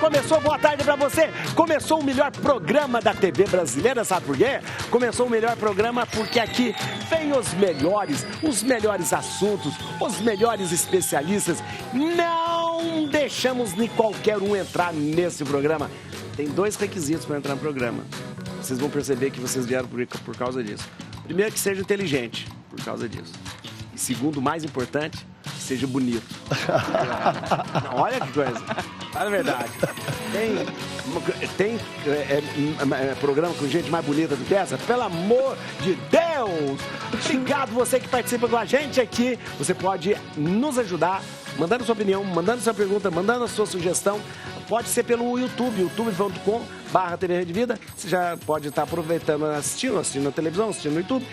começou, boa tarde pra você. Começou o melhor programa da TV brasileira, sabe por quê? Começou o melhor programa porque aqui vem os melhores assuntos, os melhores especialistas. Não deixamos nem qualquer um entrar nesse programa. Tem 2 requisitos para entrar no programa. Vocês vão perceber que vocês vieram por causa disso. Primeiro, que seja inteligente, por causa disso. E segundo, mais importante, que seja bonito. Não, olha que coisa. Fala a verdade. Tem programa com gente mais bonita do que essa? Pelo amor de Deus! Obrigado você que participa com a gente aqui. Você pode nos ajudar mandando sua opinião, mandando sua pergunta, mandando a sua sugestão. Pode ser pelo YouTube, youtube.com/TV Rede Vida. Você já pode estar aproveitando, assistindo na televisão, assistindo no YouTube.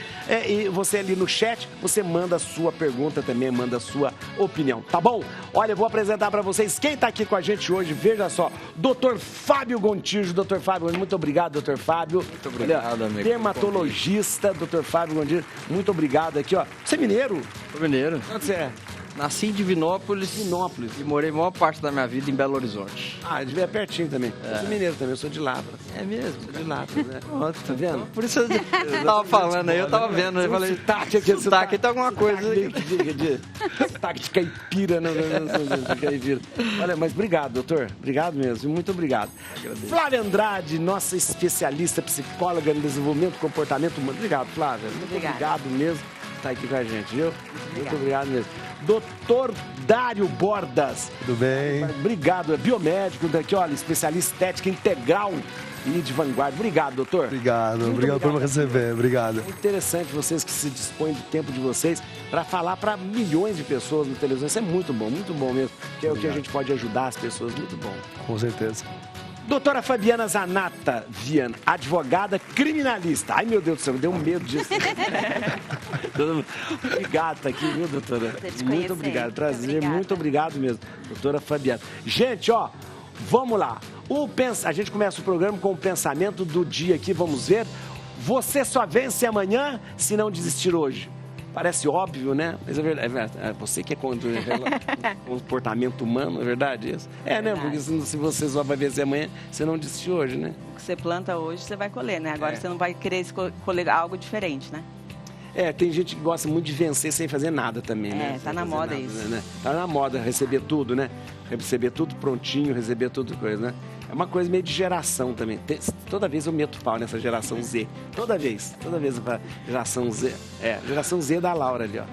E você ali no chat, você manda a sua pergunta também, manda a sua opinião, tá bom? Olha, eu vou apresentar para vocês quem está aqui com a gente hoje. Veja só, Dr. Fábio Gontijo. Dr. Fábio, muito obrigado, Dr. Fábio. Muito obrigado, amigo. Dermatologista, Dr. Fábio Gontijo. Muito obrigado aqui, ó. Você é mineiro? Sou mineiro. Onde você é? Nasci em Divinópolis. E morei a maior parte da minha vida em Belo Horizonte. Ah, de ver pertinho também. Eu sou mineiro também, eu sou de Lavras. É mesmo? Sou de Lavras, né? Tá vendo? Por isso eu tava falando aí, eu tava vendo. Eu falei, sotaque tem alguma coisa. Sotaque de caipira, né? Olha, mas obrigado, doutor. Obrigado mesmo, muito obrigado. Agradeço. Flávia Andrade, nossa especialista psicóloga no desenvolvimento do comportamento humano. Obrigado, Flávia. Muito obrigado mesmo por estar aqui com a gente, viu? Muito obrigado mesmo. Doutor Dário Bordas. Tudo bem? Obrigado, é biomédico daqui, olha, especialista em estética integral e de vanguarda. Obrigado, doutor. Obrigado por me receber, obrigado. Muito interessante vocês que se dispõem do tempo de vocês para falar para milhões de pessoas na televisão. Isso é muito bom mesmo, que é o que a gente pode ajudar as pessoas, muito bom. Com certeza. Doutora Fabiana Zanata Viana, advogada criminalista. Ai, meu Deus do céu, me deu um medo disso. Obrigado, tá aqui, viu, doutora? Muito obrigado, prazer, muito obrigado mesmo, doutora Fabiana. Gente, ó, vamos lá. A gente começa o programa com o pensamento do dia aqui, vamos ver. Você só vence amanhã se não desistir hoje. Parece óbvio, né? Mas é verdade. É você que é contra o comportamento humano, é verdade isso? É, né? Porque se você só vai vencer amanhã, você não desistiu hoje, né? O que você planta hoje, você vai colher, né? Agora você não vai querer colher algo diferente, né? É, tem gente que gosta muito de vencer sem fazer nada também, né? Tá na moda isso. Né? Tá na moda receber tudo, né? Receber tudo prontinho, receber tudo coisa, né? É uma coisa meio de geração também. Toda vez eu meto pau nessa geração Z. Toda vez a geração Z. Geração Z da Laura ali, ó.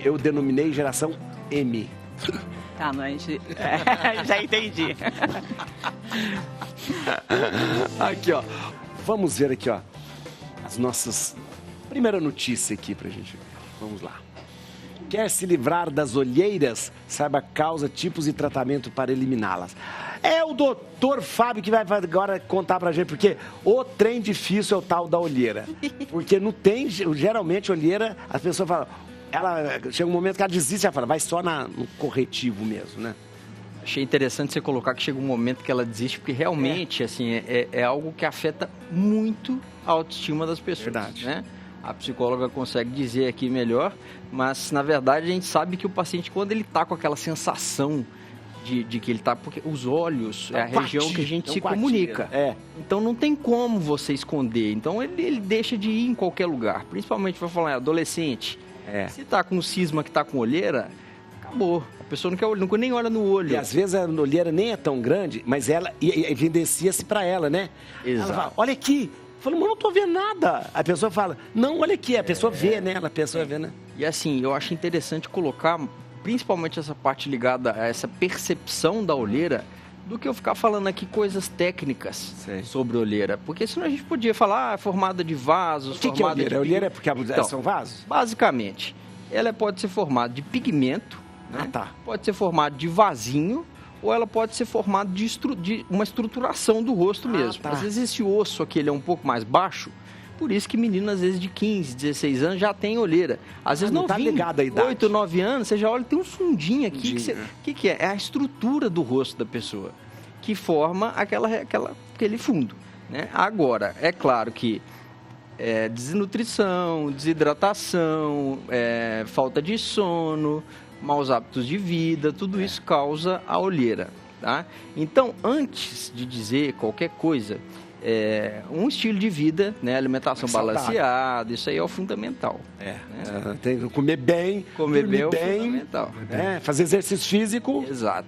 Eu denominei geração M. Tá, não, a gente... já entendi. Aqui, ó. Vamos ver aqui, ó. As nossas... Primeira notícia aqui pra gente ver. Vamos lá. Quer se livrar das olheiras? Saiba causa, tipos e tratamento para eliminá-las. É o doutor Fábio que vai agora contar pra gente, porque o trem difícil é o tal da olheira. Porque não tem, geralmente, olheira, as pessoas falam, chega um momento que ela desiste, ela fala, vai só no corretivo mesmo, né? Achei interessante você colocar que chega um momento que ela desiste, porque realmente, assim, é algo que afeta muito a autoestima das pessoas. Verdade. Né? A psicóloga consegue dizer aqui melhor, mas na verdade a gente sabe que o paciente, quando ele está com aquela sensação de que ele está, porque os olhos é a região que a gente se comunica. Então não tem como você esconder. Então ele deixa de ir em qualquer lugar, principalmente para falar adolescente. Se está com cisma que está com olheira, acabou. A pessoa não quer olho, nem olha no olho. E às vezes a olheira nem é tão grande, mas ela evidencia-se para ela, né? Exato. Ela fala, olha aqui. Eu falo, mas não tô vendo nada. A pessoa fala, não, olha aqui. A pessoa vê, né? A pessoa vê, né? E assim, eu acho interessante colocar, principalmente essa parte ligada a essa percepção da olheira, do que eu ficar falando aqui coisas técnicas sobre olheira. Porque senão a gente podia falar formada de vasos, o que é olheira? A olheira é porque são vasos? Basicamente, ela pode ser formada de pigmento, né? Pode ser formada de vasinho, ou ela pode ser formada de uma estruturação do rosto mesmo. Às vezes esse osso aqui ele é um pouco mais baixo, por isso que meninas às vezes de 15, 16 anos já tem olheira. Às vezes não tá ligado à idade. 8, 9 anos, você já olha, tem um fundinho aqui. Que é? É a estrutura do rosto da pessoa, que forma aquele fundo, né? Agora, é claro que desnutrição, desidratação, falta de sono, maus hábitos de vida, tudo isso causa a olheira. tá? Então, antes de dizer qualquer coisa, um estilo de vida, né? Alimentação balanceada, isso aí é o fundamental. Né? Tem que comer bem, comer bem é o bem, fundamental. Fazer exercício físico. Exato.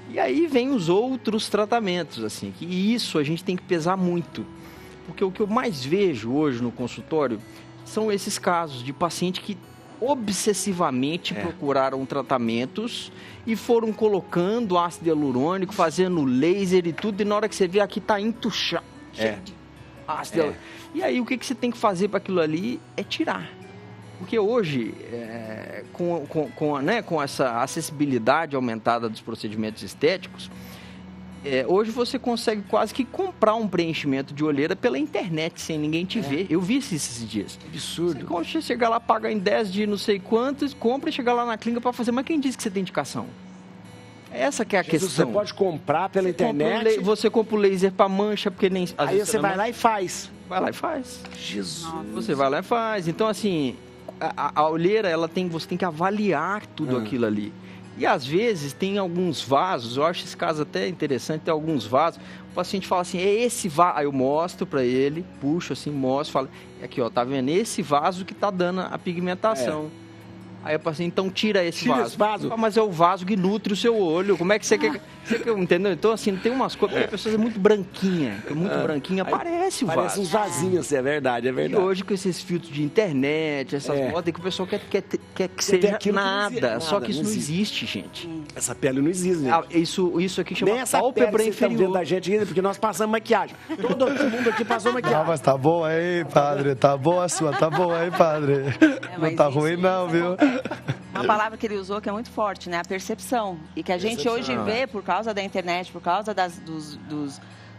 E aí vem os outros tratamentos, assim, que isso a gente tem que pesar muito. Porque o que eu mais vejo hoje no consultório são esses casos de paciente que obsessivamente procuraram tratamentos e foram colocando ácido hialurônico, fazendo laser e tudo, e na hora que você vê aqui tá entuchado. Ácido. E aí o que você tem que fazer para aquilo ali é tirar. Porque hoje, com essa acessibilidade aumentada dos procedimentos estéticos, hoje você consegue quase que comprar um preenchimento de olheira pela internet, sem ninguém te ver. Eu vi isso esses dias. Absurdo. Você chega lá, paga em 10 de não sei quantos, compra e chega lá na clínica para fazer. Mas quem disse que você tem indicação? Essa que é a questão. Você pode comprar pela internet. Você compra o laser para mancha, porque nem... Aí você vai lá e faz. Vai lá e faz. Jesus. Você vai lá e faz. Então, assim, a olheira, você tem que avaliar tudo aquilo ali. E às vezes tem alguns vasos, eu acho esse caso até interessante, tem alguns vasos, o paciente fala assim, é esse vaso, aí eu mostro para ele, puxo assim, mostro, falo, aqui ó, tá vendo, esse vaso que tá dando a pigmentação. Aí eu paciente, então tira esse vaso. Mas é o vaso que nutre o seu olho, como é que você quer, entendeu? Então assim, tem umas coisas, porque a pessoa é muito branquinha, parece o vaso. Parece uns vasinhos, é verdade. E hoje com esses filtros de internet, essas modas, que o pessoal quer que seja nada, só que isso não existe, gente. Essa pele não existe, gente. Isso aqui chama pálpebra inferior. Da gente ainda, porque nós passamos maquiagem. Todo mundo aqui passou maquiagem. Não, mas tá bom aí, padre, tá boa a sua, tá bom aí, padre. Não tá ruim não, viu? Uma palavra que ele usou que é muito forte, né? A percepção. E que a gente hoje vê, por causa da internet, por causa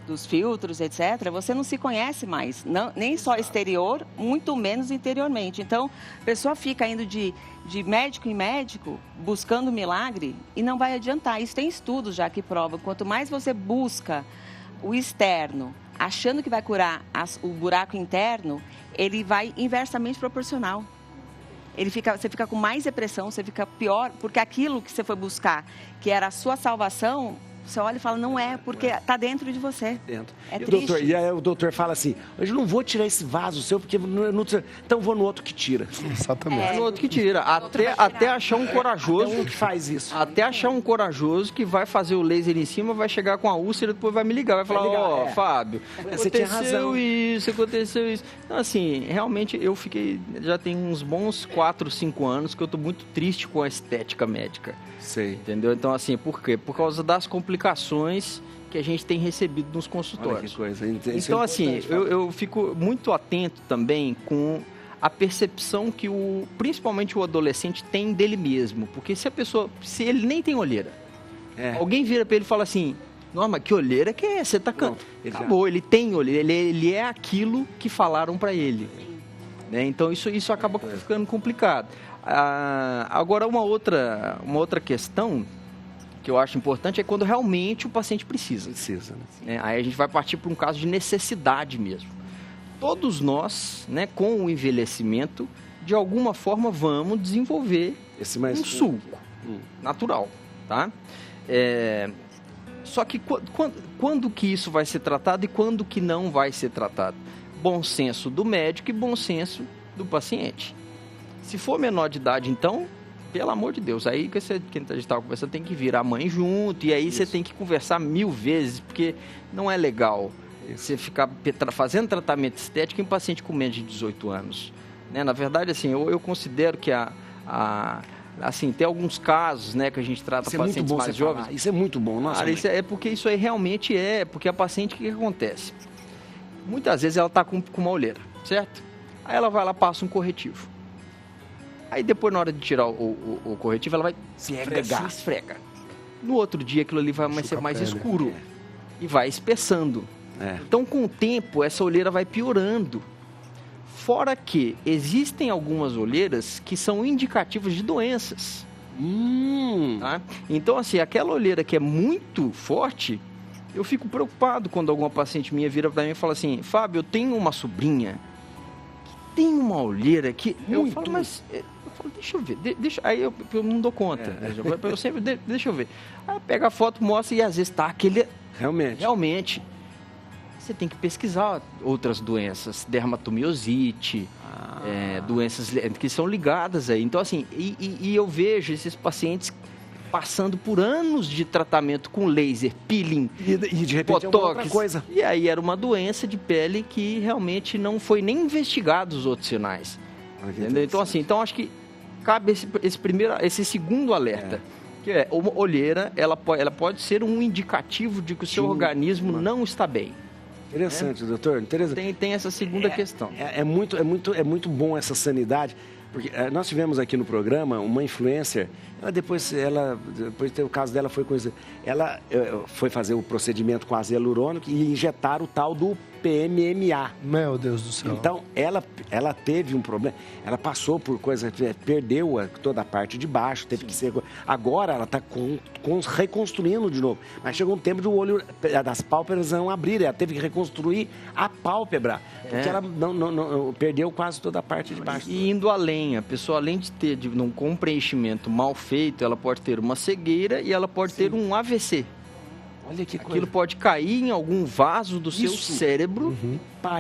dos filtros, etc., você não se conhece mais. Não, nem só exterior, muito menos interiormente. Então, a pessoa fica indo de médico em médico, buscando milagre, e não vai adiantar. Isso tem estudos já que provam. Quanto mais você busca o externo, achando que vai curar o buraco interno, ele vai inversamente proporcional. Você fica com mais depressão, você fica pior, porque aquilo que você foi buscar, que era a sua salvação, você olha e fala, não é, porque está dentro de você. É triste. E aí o doutor fala assim, eu não vou tirar esse vaso seu, porque então vou no outro que tira. Exatamente. No outro que tira. Até achar um corajoso. Até um que faz isso. Até achar um corajoso que vai fazer o laser em cima, vai chegar com a úlcera, depois vai me ligar, vai falar, Fábio, você tinha razão. Aconteceu isso. Então, assim, realmente eu já tem uns bons 4, 5 anos que eu tô muito triste com a estética médica. Sei. Entendeu? Então, assim, por quê? Por causa das complicações que a gente tem recebido nos consultórios. Olha que coisa. Então, assim, eu fico muito atento também com a percepção que principalmente o adolescente tem dele mesmo. Porque se ele nem tem olheira, alguém vira para ele e fala assim, Norma, que olheira que é? Você tá acabou, ele tem olheira, ele é aquilo que falaram para ele. Né? Então, isso acaba ficando complicado. Agora, uma outra questão que eu acho importante é quando realmente o paciente precisa. Né? Aí a gente vai partir para um caso de necessidade mesmo. Todos nós, né, com o envelhecimento, de alguma forma vamos desenvolver um sulco natural. Tá? Só que quando que isso vai ser tratado e quando que não vai ser tratado? Bom senso do médico e bom senso do paciente. Se for menor de idade, então, pelo amor de Deus, aí quem a gente estava conversando tem que vir a mãe junto, e aí você tem que conversar 1000 vezes, porque não é legal você ficar fazendo tratamento estético em paciente com menos de 18 anos. Né? Na verdade, assim, eu considero que assim, tem alguns casos, né, que a gente trata pacientes mais jovens. Isso é muito bom, nossa. Cara, porque isso aí realmente porque a paciente, o que acontece? Muitas vezes ela está com uma olheira, certo? Aí ela vai lá, passa um corretivo. Aí depois, na hora de tirar o corretivo, ela vai se esfrega. No outro dia, aquilo ali vai ser mais escuro. E vai espessando. Então, com o tempo, essa olheira vai piorando. Fora que existem algumas olheiras que são indicativas de doenças. Tá? Então, assim, aquela olheira que é muito forte, eu fico preocupado quando alguma paciente minha vira para mim e fala assim, Fábio, eu tenho uma sobrinha que tem uma olheira que eu falo, mas... deixa eu ver, aí eu não dou conta. Eu sempre, deixa eu ver. Aí pega a foto, mostra e às vezes tá aquele... Realmente. Você tem que pesquisar outras doenças, dermatomiosite, doenças que são ligadas aí. Então, assim, e eu vejo esses pacientes passando por anos de tratamento com laser, peeling, e de repente botox, outra coisa. E aí era uma doença de pele que realmente não foi nem investigado os outros sinais. Entendeu? Então, assim, acho que cabe esse segundo alerta. Que é, uma olheira, ela pode ser um indicativo de que o seu organismo não está bem. Interessante, doutor. Interessante. Tem essa segunda questão. É muito bom essa sanidade, porque nós tivemos aqui no programa uma influencer, depois de ter o caso dela, ela foi fazer o procedimento com ácido hialurônico e injetar o tal do PMMA. Meu Deus do céu. Então, ela teve um problema, ela passou por coisa, perdeu toda a parte de baixo, teve que ser... Agora ela está reconstruindo de novo, mas chegou um tempo de o olho das pálpebras não abrir, ela teve que reconstruir a pálpebra, porque ela não perdeu quase toda a parte de baixo. E indo além, a pessoa além de ter com um preenchimento mal feito, ela pode ter uma cegueira e ela pode ter um AVC. Olha que Aquilo pode cair em algum vaso do seu cérebro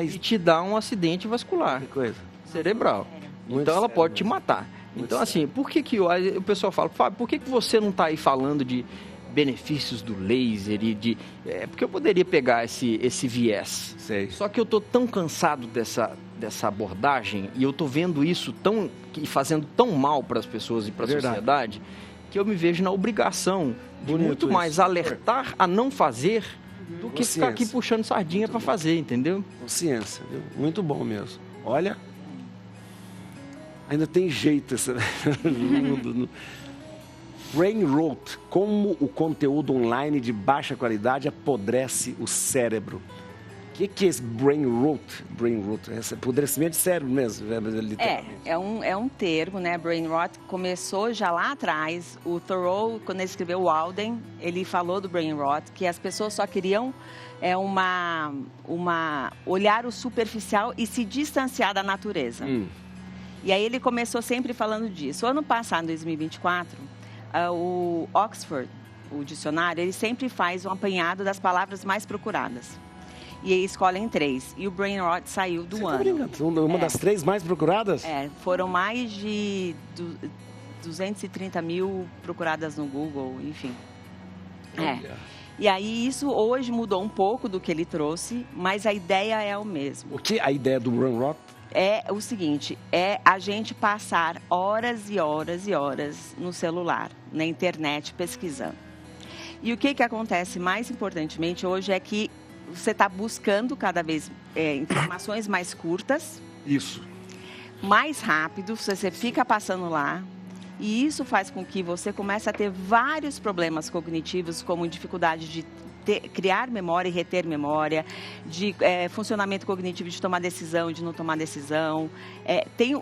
e te dar um acidente vascular cerebral. Então ela pode te matar. Então assim, por que o pessoal fala, Fábio, por que você não está aí falando de benefícios do laser e de... porque eu poderia pegar esse viés. Sei. Só que eu estou tão cansado dessa abordagem e eu estou vendo isso fazendo tão mal para as pessoas e para a sociedade, que eu me vejo na obrigação de muito mais alertar a não fazer do que ficar aqui puxando sardinha para fazer, entendeu? Consciência, viu? Muito bom mesmo. Olha, ainda tem jeito Brain rot, como o conteúdo online de baixa qualidade apodrece o cérebro. O que é esse brain rot? Esse apodrecimento de cérebro mesmo, literalmente. É um termo, né? Brain rot começou já lá atrás. O Thoreau, quando ele escreveu o Walden, ele falou do brain rot, que as pessoas só queriam olhar o superficial e se distanciar da natureza. E aí ele começou sempre falando disso. O ano passado, em 2024, o Oxford, o dicionário, ele sempre faz um apanhado das palavras mais procuradas. E aí escolhem 3. E o brain rot saiu do ano. Uma das 3 mais procuradas? Foram mais de 230 mil procuradas no Google, enfim. E aí isso hoje mudou um pouco do que ele trouxe, mas a ideia é o mesmo. O que a ideia do brain rot? É o seguinte, é a gente passar horas e horas e horas no celular, na internet, pesquisando. E o que acontece mais importantemente hoje é que você está buscando cada vez informações mais curtas. Isso. Mais rápido, você fica passando lá. E isso faz com que você comece a ter vários problemas cognitivos, como dificuldade de criar memória e reter memória, de funcionamento cognitivo de tomar decisão, de não tomar decisão. Tem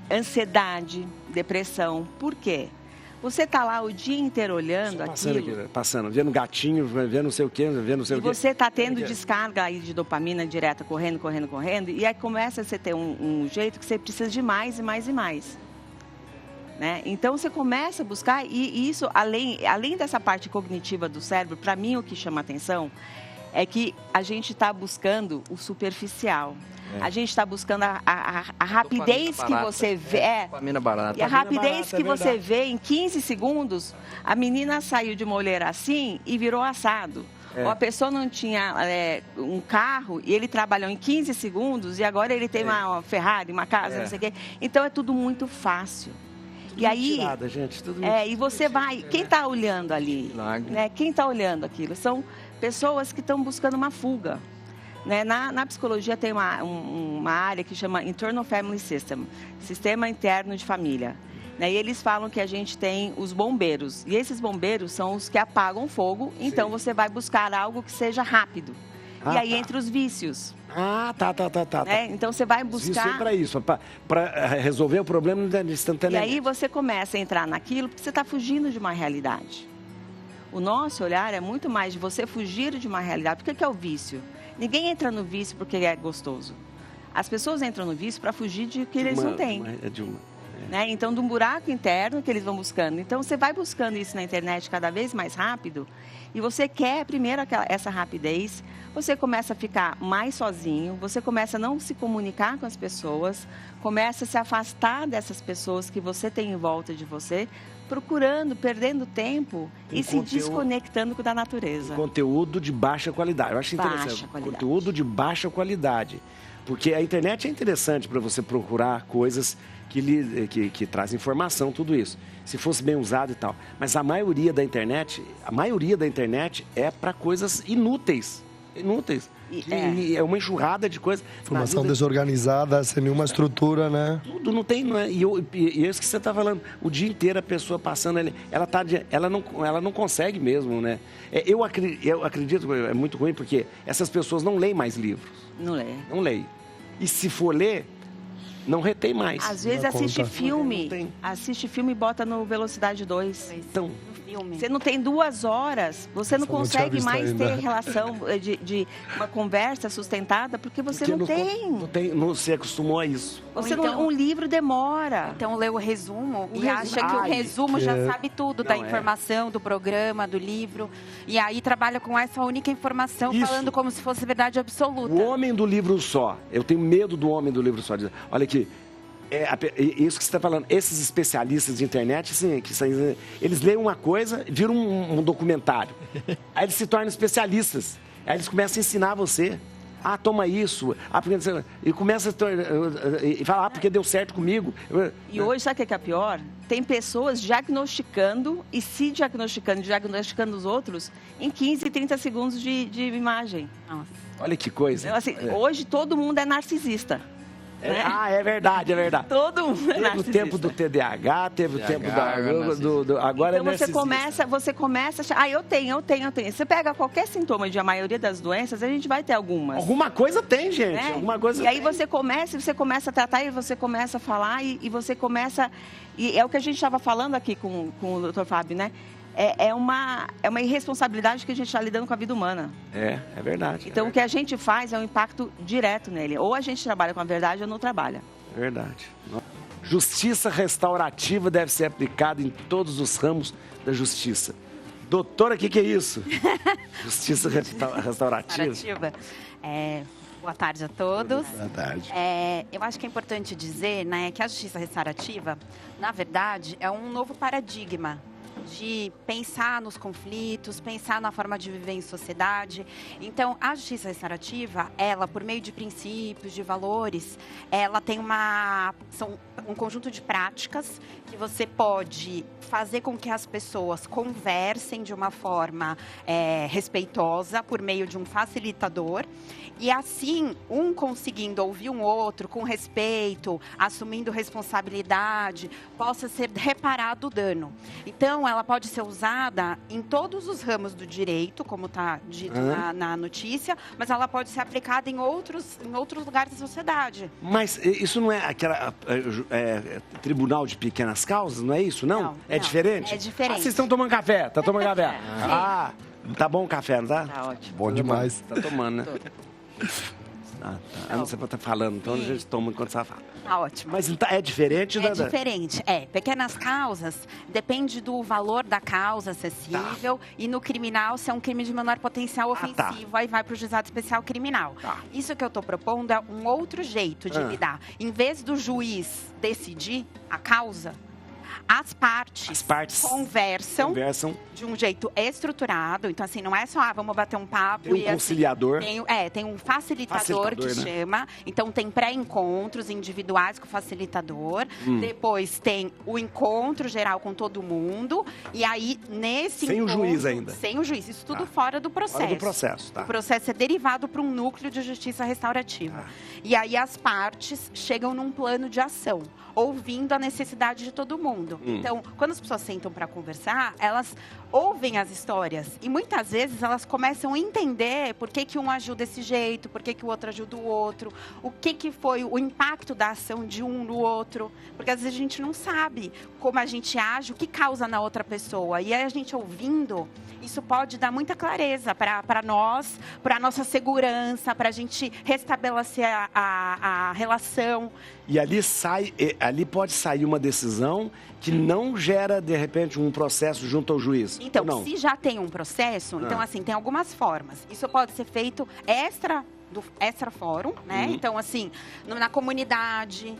ansiedade, depressão. Por quê? Você está lá o dia inteiro olhando passando, vendo gatinho, vendo não sei o quê, vendo não sei o quê. E você está tendo descarga aí de dopamina direta, correndo. E aí começa a você ter um jeito que você precisa de mais e mais e mais. Né? Então você começa a buscar, e isso, além dessa parte cognitiva do cérebro, para mim o que chama atenção é que a gente está buscando o superficial. A gente está buscando a rapidez que você vê. Dopamina barata. E a rapidez que você vê em 15 segundos, a menina saiu de uma olheira assim e virou assado. Ou a pessoa não tinha um carro e ele trabalhou em 15 segundos e agora ele tem uma Ferrari, uma casa, não sei o quê. Então é tudo muito fácil. Tudo mentirada, gente. Tudo e você vai... Quem está olhando ali? Né? Quem está olhando aquilo? São pessoas que estão buscando uma fuga. Né? Na psicologia tem uma área que chama Internal Family System, Sistema Interno de Família. Né? E eles falam que a gente tem os bombeiros. E esses bombeiros são os que apagam fogo, então você vai buscar algo que seja rápido. E aí entra os vícios. Tá. Né? Então você vai buscar... Isso é para isso, para resolver o problema instantaneamente. E aí você começa a entrar naquilo porque você está fugindo de uma realidade. O nosso olhar é muito mais de você fugir de uma realidade. Por que é o vício? Ninguém entra no vício porque é gostoso. As pessoas entram no vício para fugir de que eles não têm. Né? Então, de um buraco interno que eles vão buscando. Então, você vai buscando isso na internet cada vez mais rápido e você quer primeiro essa rapidez, você começa a ficar mais sozinho, você começa a não se comunicar com as pessoas, começa a se afastar dessas pessoas que você tem em volta de você, procurando, perdendo tempo e se desconectando com a natureza. Conteúdo de baixa qualidade. Eu acho interessante. Conteúdo de baixa qualidade. Porque a internet é interessante para você procurar coisas que trazem informação, tudo isso. Se fosse bem usado e tal. Mas a maioria da internet é para coisas inúteis. E é uma enxurrada de coisas. Informação desorganizada, sem nenhuma estrutura, né? Tudo não tem, não é? E isso que você está falando, o dia inteiro a pessoa passando, ela não consegue mesmo, né? Eu acredito que é muito ruim, porque essas pessoas não leem mais livros. Não leem. E se for ler, não retém mais. Às vezes assiste filme e bota no velocidade 2. Então, você não tem 2 horas, você não consegue mais ter relação de uma conversa sustentada, porque você não tem. Não se acostumou a isso. Um livro demora. Então lê o resumo e acha que o resumo já sabe tudo da informação, do programa, do livro. E aí trabalha com essa única informação, falando como se fosse verdade absoluta. O homem do livro só. Eu tenho medo do homem do livro só. Olha aqui. Isso que você está falando, esses especialistas de internet, assim, eles leem uma coisa, viram um documentário. Aí eles se tornam especialistas. Aí eles começam a ensinar você. Toma isso. E começa a falar, porque deu certo comigo. E hoje, sabe o que é pior? Tem pessoas diagnosticando e se diagnosticando os outros em 15, 30 segundos de imagem. Nossa. Olha que coisa. Então, assim, hoje todo mundo é narcisista. É verdade. Todo mundo é narcisista. Teve o tempo do TDAH, teve o tempo agora então é narcisista. você começa a achar, eu tenho. Você pega qualquer sintoma de a maioria das doenças, a gente vai ter algumas. Alguma coisa tem, gente. Né? Alguma coisa e aí você começa a tratar e você começa a falar e você começa... E é o que a gente estava falando aqui com o Dr. Fábio, né? É uma irresponsabilidade que a gente está lidando com a vida humana. É verdade. Então, o que a gente faz é um impacto direto nele. Ou a gente trabalha com a verdade ou não trabalha. Verdade. Justiça restaurativa deve ser aplicada em todos os ramos da justiça. Doutora, o que é isso? Justiça restaurativa. Boa tarde a todos. Boa tarde. Eu acho que é importante dizer, né, que a justiça restaurativa, na verdade, é um novo paradigma de pensar nos conflitos, pensar na forma de viver em sociedade. Então, a justiça restaurativa, ela, por meio de princípios, de valores, ela tem são um conjunto de práticas que você pode fazer com que as pessoas conversem de uma forma respeitosa, por meio de um facilitador, e assim, um conseguindo ouvir um outro com respeito, assumindo responsabilidade, possa ser reparado o dano. Então, ela pode ser usada em todos os ramos do direito, como está dito na notícia, mas ela pode ser aplicada em outros lugares da sociedade. Mas isso não é aquela tribunal de pequenas causas, não é isso, não? É diferente? É diferente. Vocês estão tomando café? Tá tomando café? Tá bom o café, não tá? Tá ótimo. Bom demais. Tá tomando, né? Tá. Você pode estar falando, então a gente toma enquanto você fala. Tá ótimo. Mas é diferente? Diferente. Pequenas causas, depende do valor da causa acessível e no criminal, se é um crime de menor potencial ofensivo, aí vai para o juizado especial criminal. Isso que eu estou propondo é um outro jeito de lidar. Em vez do juiz decidir a causa, as partes conversam de um jeito estruturado. Então, assim, não é só, vamos bater um papo. Tem um conciliador. Assim, tem um facilitador que chama. Então, tem pré-encontros individuais com o facilitador. Depois, tem o encontro geral com todo mundo. E aí, nesse Sem o juiz ainda. Sem o juiz. Isso tudo fora do processo. Fora do processo, tá. O processo é derivado para um núcleo de justiça restaurativa. E aí, as partes chegam num plano de ação, ouvindo a necessidade de todo mundo. Então, quando as pessoas sentam para conversar, elas ouvem as histórias e muitas vezes elas começam a entender por que um agiu desse jeito, por que o outro agiu do outro, o que foi o impacto da ação de um no outro, porque às vezes a gente não sabe como a gente age, o que causa na outra pessoa. E aí a gente ouvindo, isso pode dar muita clareza para nós, para a nossa segurança, para a gente restabelecer a relação. E ali pode sair uma decisão que não gera, de repente, um processo junto ao juiz. Então, se já tem um processo, então, assim, tem algumas formas. Isso pode ser feito extra fórum, né? Então, assim, na comunidade,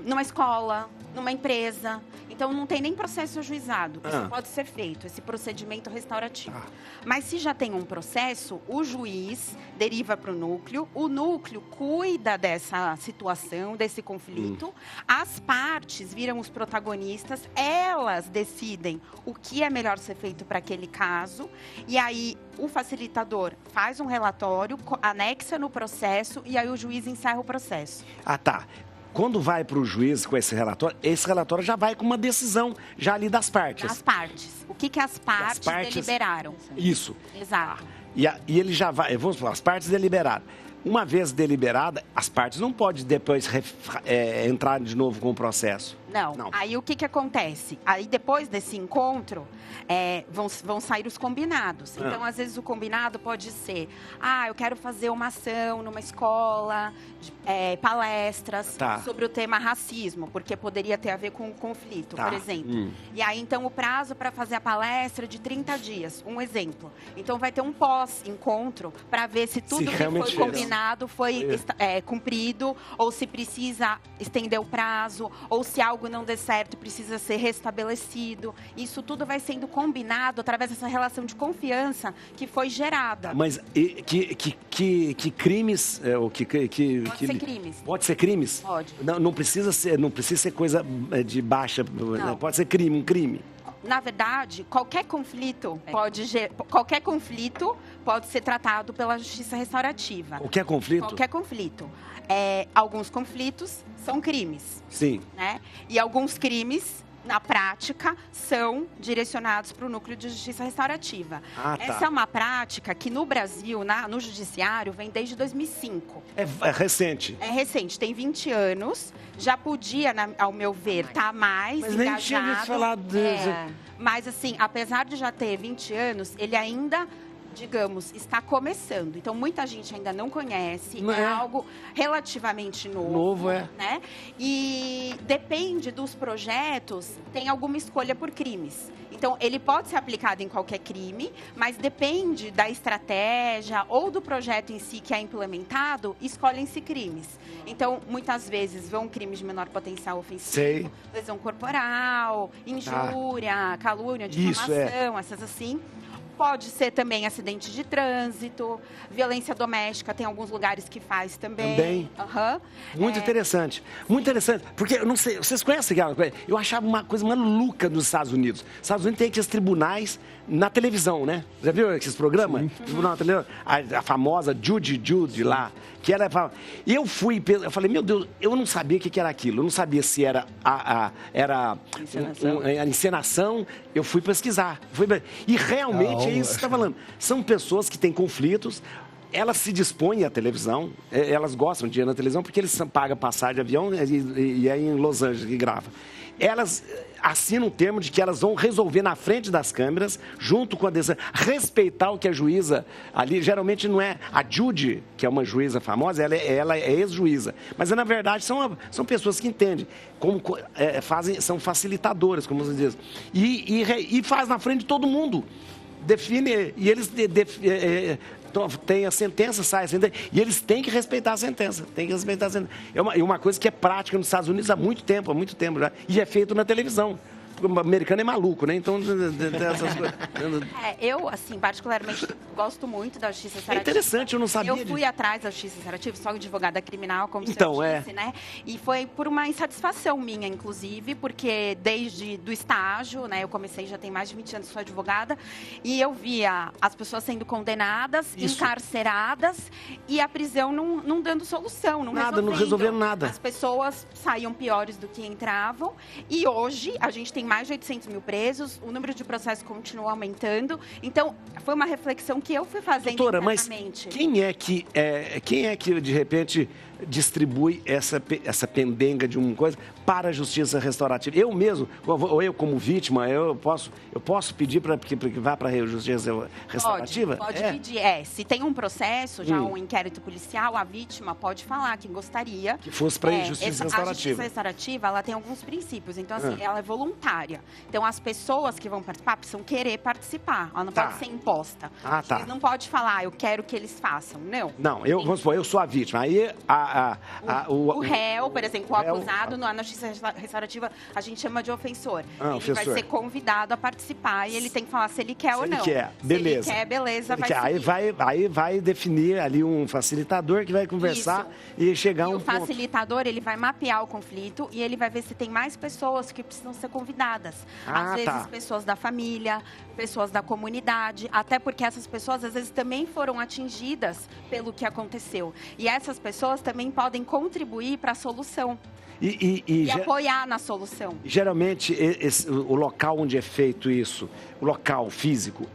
numa escola, numa empresa. Então, não tem nem processo ajuizado. Isso pode ser feito, esse procedimento restaurativo. Mas se já tem um processo, o juiz deriva para o núcleo cuida dessa situação, desse conflito. As partes viram os protagonistas, elas decidem o que é melhor ser feito para aquele caso. E aí, o facilitador faz um relatório, anexa no processo e aí o juiz encerra o processo. Tá. Quando vai para o juiz com esse relatório já vai com uma decisão já ali das partes. Das partes. O que as partes deliberaram. Isso. Exato. E ele já vai, vamos falar, as partes deliberaram. Uma vez deliberada, as partes não podem depois entrar de novo com o processo. Não. Aí o que acontece? Aí depois desse encontro, vão sair os combinados. Então, às vezes, o combinado pode ser, eu quero fazer uma ação numa escola, palestras sobre o tema racismo, porque poderia ter a ver com o conflito, por exemplo. E aí, então, o prazo para fazer a palestra é de 30 dias. Um exemplo. Então, vai ter um pós-encontro para ver se tudo que foi combinado foi cumprido, ou se precisa estender o prazo, ou se algo não der certo e precisa ser restabelecido. Isso tudo vai sendo combinado através dessa relação de confiança que foi gerada. Mas que crimes... Pode ser crimes. Pode ser crimes? Pode. Não precisa ser coisa de baixa... Não. Pode ser um crime. Na verdade, qualquer conflito pode ser tratado pela justiça restaurativa. Qualquer conflito? Qualquer conflito. Alguns conflitos são crimes. Sim. Né? E alguns crimes, na prática, são direcionados para o núcleo de justiça restaurativa. Essa é uma prática que no Brasil, no judiciário, vem desde 2005. É recente. É recente, tem 20 anos. Já podia, ao meu ver, estar mais engajado. Mas nem tinha ouvido falar disso. Mas, assim, apesar de já ter 20 anos, ele ainda, digamos, está começando. Então, muita gente ainda não conhece. É algo relativamente novo. Né? E depende dos projetos, tem alguma escolha por crimes. Então, ele pode ser aplicado em qualquer crime, mas depende da estratégia ou do projeto em si que é implementado, escolhem-se crimes. Então, muitas vezes, vão crimes de menor potencial ofensivo, lesão corporal, injúria, calúnia, difamação, essas assim. Pode ser também acidente de trânsito, violência doméstica, tem alguns lugares que faz também. Muito interessante. Muito interessante. Porque, eu não sei, vocês conhecem aquela coisa? Eu achava uma coisa maluca nos Estados Unidos. Os Estados Unidos tem aqueles tribunais na televisão, né? Já viu esses programas? Tribunal na televisão. A famosa Judy lá, que era... E eu falei, meu Deus, eu não sabia o que era aquilo. Eu não sabia se era a encenação. Eu fui pesquisar. E realmente é isso que você está falando. São pessoas que têm conflitos, elas se dispõem à televisão, elas gostam de ir na televisão porque eles pagam passagem de avião e é em Los Angeles que grava. Elas assinam um termo de que elas vão resolver na frente das câmeras, junto com a decisão, respeitar o que a juíza ali, geralmente não é a Judy, que é uma juíza famosa, ela é ex-juíza, mas na verdade são pessoas que entendem, são facilitadoras, como você diz, e faz na frente de todo mundo, define, e eles tem a sentença, sai a sentença, e eles têm que respeitar a sentença. É uma coisa que é prática nos Estados Unidos há muito tempo já, e é feito na televisão. O americano é maluco, né? Então, essas coisas. Eu, assim, particularmente, gosto muito da justiça restaurativa. É interessante, eu não sabia. Eu fui atrás da justiça restaurativa, sou advogada criminal, como então, você disse, né? E foi por uma insatisfação minha, inclusive, porque desde do estágio, né? Eu comecei, já tem mais de 20 anos que sou advogada, e eu via as pessoas sendo condenadas, encarceradas, e a prisão não dando solução, não resolvendo nada. As pessoas saíam piores do que entravam, e hoje a gente tem mais de 800 mil presos, o número de processos continua aumentando. Então, foi uma reflexão que eu fui fazendo Doutora, mas internamente. quem é que, de repente, distribui essa pendenga de uma coisa para a justiça restaurativa? Eu mesmo, ou eu como vítima, eu posso pedir para que vá para a justiça restaurativa? Pode pedir. Se tem um processo, já um inquérito policial, a vítima pode falar que gostaria que fosse para a justiça restaurativa. A justiça restaurativa, ela tem alguns princípios. Então, assim, ela é voluntária. Então, as pessoas que vão participar precisam querer participar. Ela não pode ser imposta. Eles não pode falar, eu quero que eles façam. Não. Não, vamos supor, eu sou a vítima. Aí o réu, por exemplo, o acusado, na justiça restaurativa, a gente chama de ofensor. Ele vai ser convidado a participar e ele tem que falar se ele quer ou não. Se ele quer, beleza. Se ele quer, beleza, vai seguir. Aí vai definir ali um facilitador que vai conversar e chegar a um ponto. O facilitador, ele vai mapear o conflito e ele vai ver se tem mais pessoas que precisam ser convidadas. Às vezes, pessoas da família, pessoas da comunidade, até porque essas pessoas, às vezes, também foram atingidas pelo que aconteceu. E essas pessoas também podem contribuir para a solução. E apoiar na solução. Geralmente, o local onde é feito isso, o local físico,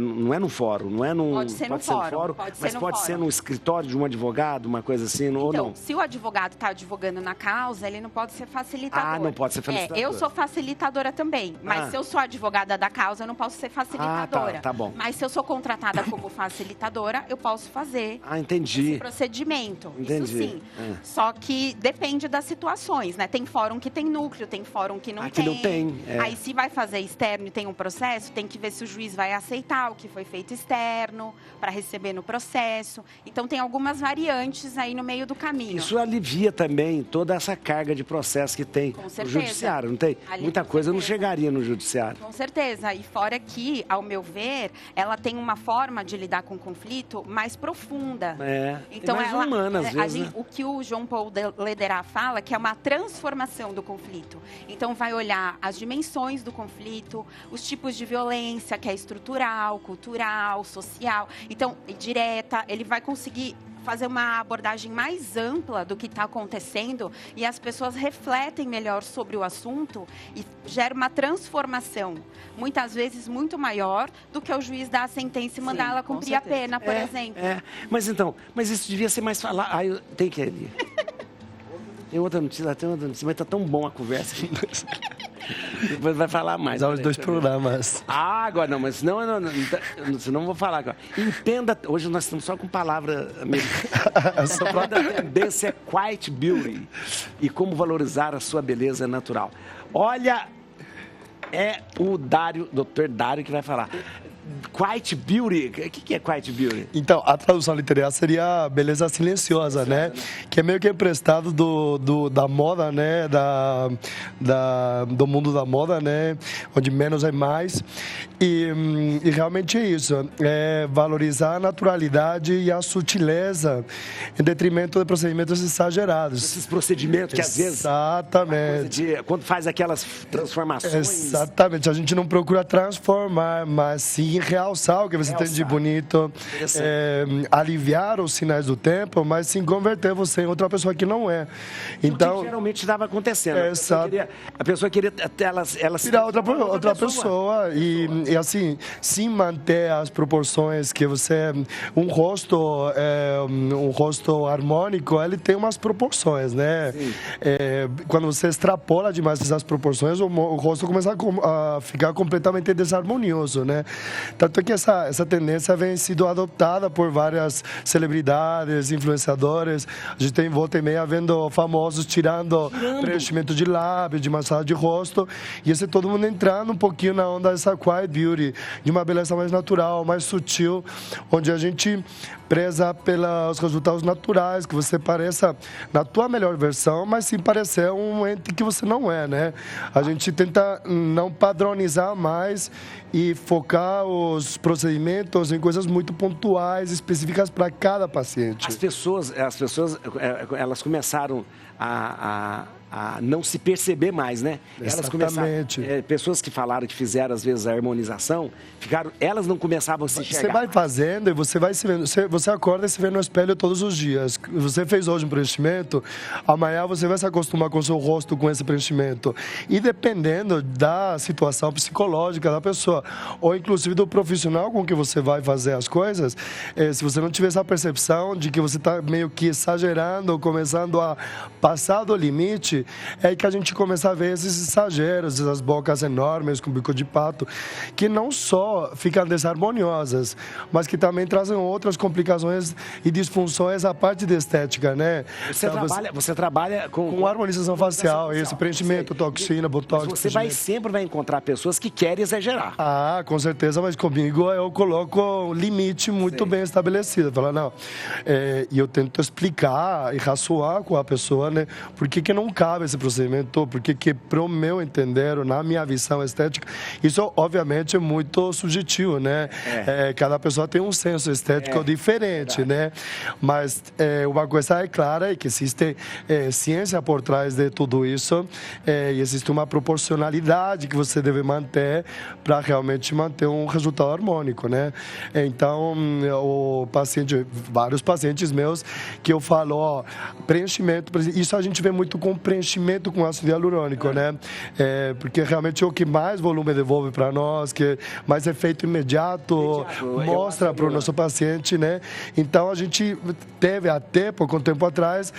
não é no fórum, não é num... Pode ser no fórum, mas pode ser no escritório de um advogado, uma coisa assim, ou não? Se o advogado está advogando na causa, ele não pode ser facilitador. Não pode ser facilitador. Eu sou facilitadora também, mas se eu sou advogada da causa, eu não posso ser facilitadora. Tá bom. Mas se eu sou contratada como facilitadora, eu posso fazer esse procedimento. Entendi. Isso sim. Só que depende das situações, né? Tem fórum que tem núcleo, tem fórum que não tem. Não tem. Aí, se vai fazer externo e tem um processo, tem que ver se o juiz vai aceitar o que foi feito externo para receber no processo. Então, tem algumas variantes aí no meio do caminho. Isso alivia também toda essa carga de processo que tem no judiciário, não tem? Muita coisa não chegaria no judiciário. Com certeza. E fora que, ao meu ver, ela tem uma forma de lidar com o conflito mais profunda. Então, mais humana, às vezes. O que o João Paul Lederer fala que é uma transformação do conflito. Então, vai olhar as dimensões do conflito, os tipos de violência, que é estrutural, cultural, social, então, direta. Ele vai conseguir fazer uma abordagem mais ampla do que está acontecendo e as pessoas refletem melhor sobre o assunto e gera uma transformação, muitas vezes muito maior do que o juiz dar a sentença e mandar ela cumprir a pena, por exemplo. Mas isso devia ser mais falado. Tem que ir. Tem outra notícia, mas tá tão bom a conversa. Depois vai falar mais. Os 2 programas. Agora não, mas senão eu vou falar agora. Entenda, hoje nós estamos só com palavra americana. A tendência é Quiet Beauty e como valorizar a sua beleza natural. Olha, é o Dr. Dário que vai falar. Quiet Beauty, o que é Quiet Beauty? Então, a tradução literal seria beleza silenciosa, né? Que é meio que emprestado da moda, né? Do mundo da moda, né? Onde menos é mais. E realmente é isso. É valorizar a naturalidade e a sutileza em detrimento de procedimentos exagerados. Esses procedimentos que às vezes... Exatamente. Quando faz aquelas transformações... Exatamente. A gente não procura transformar, mas sim realçar o que você tem de bonito, aliviar os sinais do tempo, mas sim converter você em outra pessoa que não é. Então, o que geralmente estava acontecendo. A pessoa queria ela virar outra pessoa e assim, sim manter as proporções que você... Um rosto harmônico, ele tem umas proporções, né? Quando você extrapola demais essas proporções, o rosto começa a ficar completamente desarmonioso, né? Tanto que essa tendência vem sido adotada por várias celebridades, influenciadores. A gente tem volta e meia vendo famosos tirando preenchimento de lábio, de massagem de rosto. E esse todo mundo entrando um pouquinho na onda dessa quiet beauty, de uma beleza mais natural, mais sutil, onde a gente preza pelos resultados naturais, que você pareça na tua melhor versão, mas sim parecer um ente que você não é, né? A gente tenta não padronizar mais e focar os procedimentos em coisas muito pontuais, específicas para cada paciente. As pessoas, elas começaram a não se perceber mais, né? Elas começaram, pessoas que falaram que fizeram, às vezes, a harmonização, elas não começavam a se enxergar. Você vai fazendo e você vai se vendo. Você acorda e se vê no espelho todos os dias. Você fez hoje um preenchimento, amanhã você vai se acostumar com o seu rosto com esse preenchimento. E dependendo da situação psicológica da pessoa, ou inclusive do profissional com que você vai fazer as coisas, se você não tiver essa percepção de que você está meio que exagerando, começando a passar do limite, é aí que a gente começa a ver esses exageros, essas bocas enormes com bico de pato, que não só ficam desarmoniosas, mas que também trazem outras complicações e disfunções à parte da estética, né? Você trabalha com harmonização facial, esse preenchimento, toxina, botox. Mas você sempre vai encontrar pessoas que querem exagerar. Ah, com certeza, mas comigo eu coloco um limite muito bem estabelecido. Falar, não, e eu tento explicar e raçoar com a pessoa, né? Por que não cabe esse procedimento? Porque para o meu entender, na minha visão estética, isso obviamente é muito subjetivo, né? Cada pessoa tem um senso estético diferente, né? Mas uma coisa é clara, é que existe ciência por trás de tudo isso, e existe uma proporcionalidade que você deve manter para realmente manter um resultado harmônico, né? Então, vários pacientes meus que eu falo, ó, preenchimento, isso a gente vê muito com preenchimento com ácido hialurônico, né? Porque realmente é o que mais volume devolve para nós, que mais efeito imediato mostra para o nosso paciente, né? Então, a gente teve até pouco tempo atrás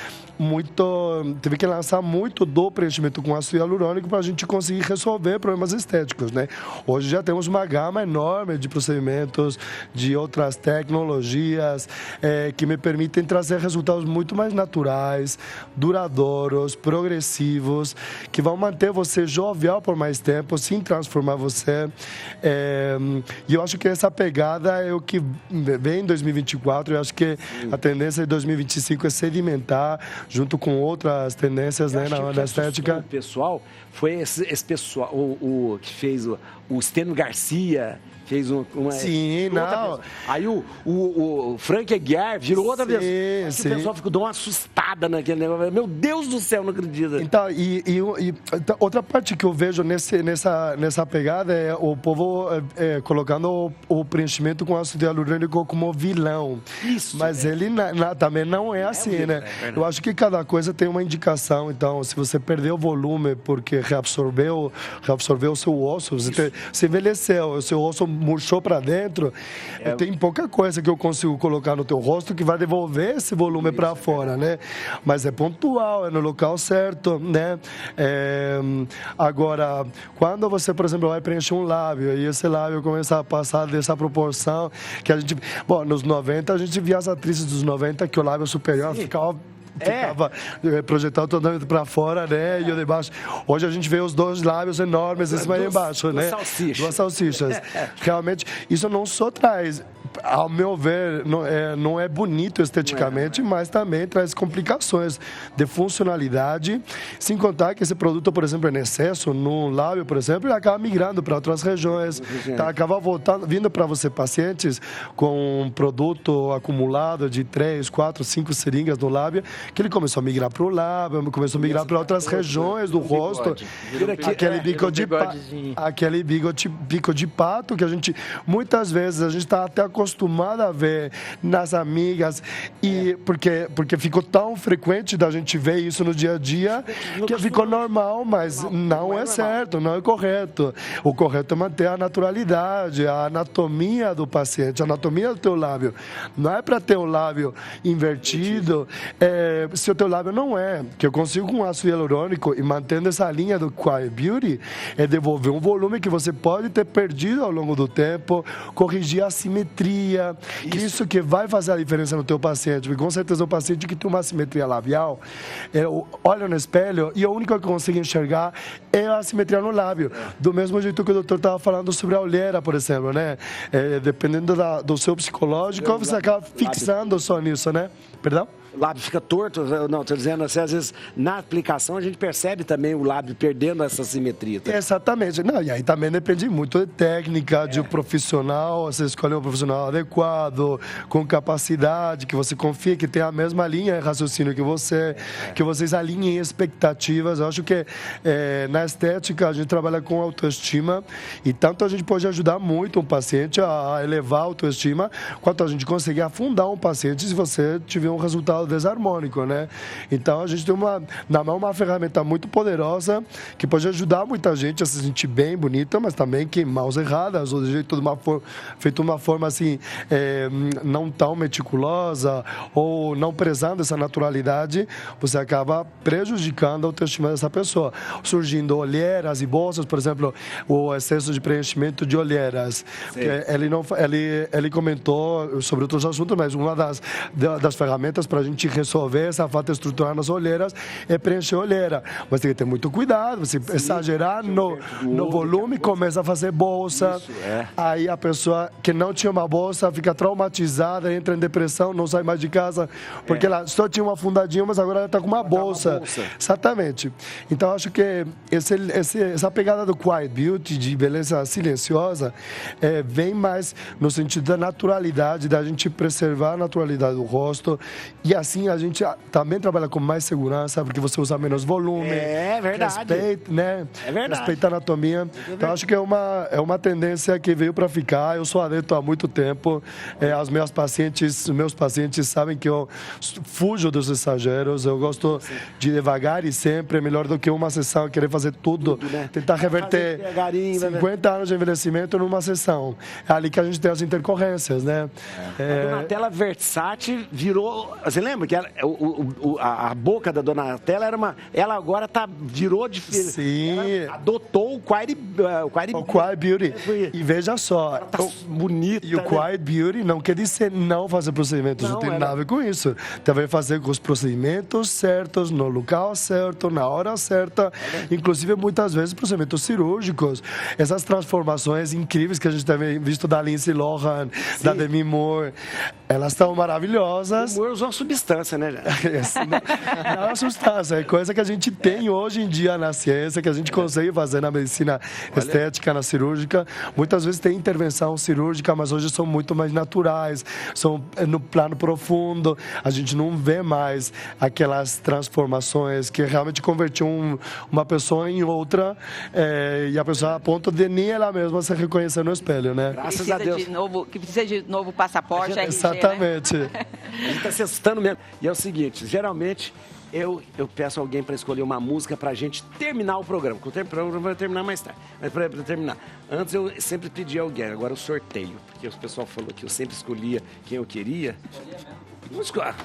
teve que lançar muito do preenchimento com ácido hialurônico para a gente conseguir resolver problemas estéticos, né? Hoje já temos uma gama enorme de procedimentos, de outras tecnologias que me permitem trazer resultados muito mais naturais, duradouros, progressivos, que vão manter você jovial por mais tempo, sem transformar você. E eu acho que essa pegada é o que vem em 2024. Eu acho que a tendência de 2025 é sedimentar, junto com outras tendências, né, na estética. O pessoal foi esse pessoal, o que fez o Stênio Garcia, fez uma... Sim, não. Aí o Frank Aguiar virou outra pessoa. O pessoal deu uma assustada naquele negócio. Meu Deus do céu, não acredito. Então, outra parte que eu vejo nessa pegada é o povo colocando o preenchimento com ácido hialurônico como vilão. Isso. Mas ele também não é assim, né? Eu acho que cada coisa tem uma indicação. Então, se você perdeu o volume porque reabsorveu o seu osso, você envelheceu, o seu osso murchou para dentro, tem pouca coisa que eu consigo colocar no teu rosto que vai devolver esse volume para fora, né? Mas é pontual, é no local certo, né? Agora, quando você, por exemplo, vai preencher um lábio e esse lábio começa a passar dessa proporção que a gente... Bom, nos 90, a gente via as atrizes dos 90 que o lábio superior ficava projetado totalmente para fora, né? E o de baixo. Hoje a gente vê os dois lábios enormes em cima e embaixo, né? Duas salsichas. Realmente, isso não só traz, ao meu ver, não é bonito esteticamente, mas também traz complicações de funcionalidade, sem contar que esse produto, por exemplo, em excesso, no lábio, por exemplo, ele acaba migrando para outras regiões, acaba vindo para você, pacientes com um produto acumulado de 3, 4, 5 seringas no lábio, que ele começou a migrar para o lábio, começou a migrar para outras regiões do rosto, aquele bico de pato que a gente, muitas vezes, a gente está até acostumado a ver nas amigas, e porque ficou tão frequente da gente ver isso no dia a dia, que ficou normal, mas não é certo, não é correto. O correto é manter a naturalidade, a anatomia do paciente, a anatomia do teu lábio. Não é para ter o lábio invertido, se o teu lábio não é, que eu consigo com ácido hialurônico e mantendo essa linha do Quiet Beauty, é devolver um volume que você pode ter perdido ao longo do tempo, corrigir a simetria, isso que vai fazer a diferença no teu paciente, porque com certeza o paciente que tem uma assimetria labial, olha no espelho e o único que consegue enxergar é a assimetria no lábio, do mesmo jeito que o doutor estava falando sobre a olheira, por exemplo, né? Dependendo do seu psicológico, você acaba fixando só nisso, né? Perdão? o lábio fica torto, não, estou dizendo assim, às vezes na aplicação a gente percebe também o lábio perdendo essa simetria. Tá? Exatamente. Não, e aí também depende muito de técnica, de um profissional, você escolhe um profissional adequado, com capacidade, que você confia, que tem a mesma linha de raciocínio que você, que vocês alinhem expectativas. Eu acho que na estética a gente trabalha com autoestima e tanto a gente pode ajudar muito um paciente a elevar a autoestima, quanto a gente conseguir afundar um paciente se você tiver um resultado desarmônico, né? Então a gente tem na mão uma ferramenta muito poderosa que pode ajudar muita gente a se sentir bem, bonita, mas também que mãos erradas, ou de jeito feito de uma forma assim, não tão meticulosa ou não prezando essa naturalidade, você acaba prejudicando a autoestima dessa pessoa. Surgindo olheiras e bolsas, por exemplo, o excesso de preenchimento de olheiras. Ele comentou sobre outros assuntos, mas uma das ferramentas para a gente resolver essa falta estrutural nas olheiras é preencher a olheira. Mas tem que ter muito cuidado, você exagerar no volume, começa a fazer bolsa. Aí a pessoa que não tinha uma bolsa fica traumatizada, entra em depressão, não sai mais de casa, porque ela só tinha uma fundadinha, mas agora ela está com uma bolsa. Exatamente. Então, acho que essa pegada do Quiet Beauty, de beleza silenciosa, vem mais no sentido da naturalidade, da gente preservar a naturalidade do rosto. E assim a gente também trabalha com mais segurança, porque você usa menos volume. É verdade. Respeita, né? É verdade. Respeita a anatomia. Então, acho que é uma tendência que veio para ficar. Eu sou adepto há muito tempo. Os meus pacientes sabem que eu fujo dos exageros. Eu gosto de devagar e sempre. É melhor do que uma sessão, querer fazer tudo né? Tentar reverter 50 anos de envelhecimento numa sessão. É ali que a gente tem as intercorrências, né? A Donatella Versace virou... Você lembra que a boca da Donatella era uma... Ela agora virou de... Sim. Ela adotou o Quiet Beauty. E veja só... Ela tá bonita, e o Quiet Beauty não quer dizer não fazer procedimentos. Não tem nada a ver com isso. Também fazer com os procedimentos certos, no local certo, na hora certa. Inclusive, muitas vezes, procedimentos cirúrgicos. Essas transformações incríveis que a gente tem visto da Lindsay Lohan, da Demi Moore, elas estão maravilhosas. O Moore usou uma substância, né? Não é uma substância, é coisa que a gente tem hoje em dia na ciência, que a gente consegue fazer na medicina estética, na cirúrgica. Muitas vezes tem intervenção cirúrgica, mas hoje são muito mais naturais, são no plano profundo. A gente não vê mais aquelas transformações que realmente convertiam uma pessoa em outra, e a pessoa a ponto de nem ela mesma se reconhecer no espelho, né? Graças a Deus. Que precisa de novo passaporte, exatamente. Né? A gente está se assustando mesmo. E é o seguinte, geralmente eu peço alguém para escolher uma música para a gente terminar o programa. Porque o programa vai terminar mais tarde. Mas para terminar. Antes eu sempre pedi alguém, agora eu sorteio. Porque o pessoal falou que eu sempre escolhia quem eu queria. Vamos escolher.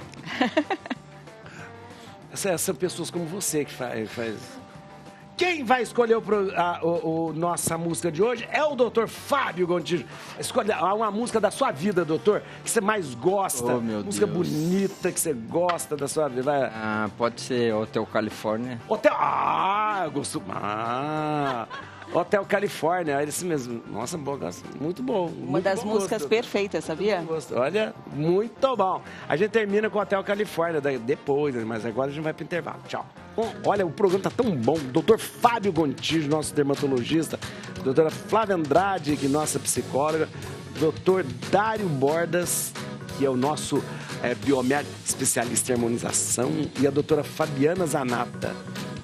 São pessoas como você que faz... Quem vai escolher nossa música de hoje é o Dr. Fábio Gontijo. Escolha uma música da sua vida, doutor, que você mais gosta. Oh, meu música Deus. bonita que você gosta da sua vida. Vai. Pode ser Hotel California. Eu gosto. Hotel California, é esse mesmo. Nossa, muito bom. Uma das músicas perfeitas, sabia? Olha, muito bom. A gente termina com Hotel California depois, mas agora a gente vai para o intervalo. Tchau. Olha, o programa tá tão bom. Dr. Fábio Gontijo, nosso dermatologista. Doutora Flávia Andrade, que é nossa psicóloga. Dr. Dário Bordas, que é o nosso biomédico especialista em harmonização. E a doutora Fabiana Zanata,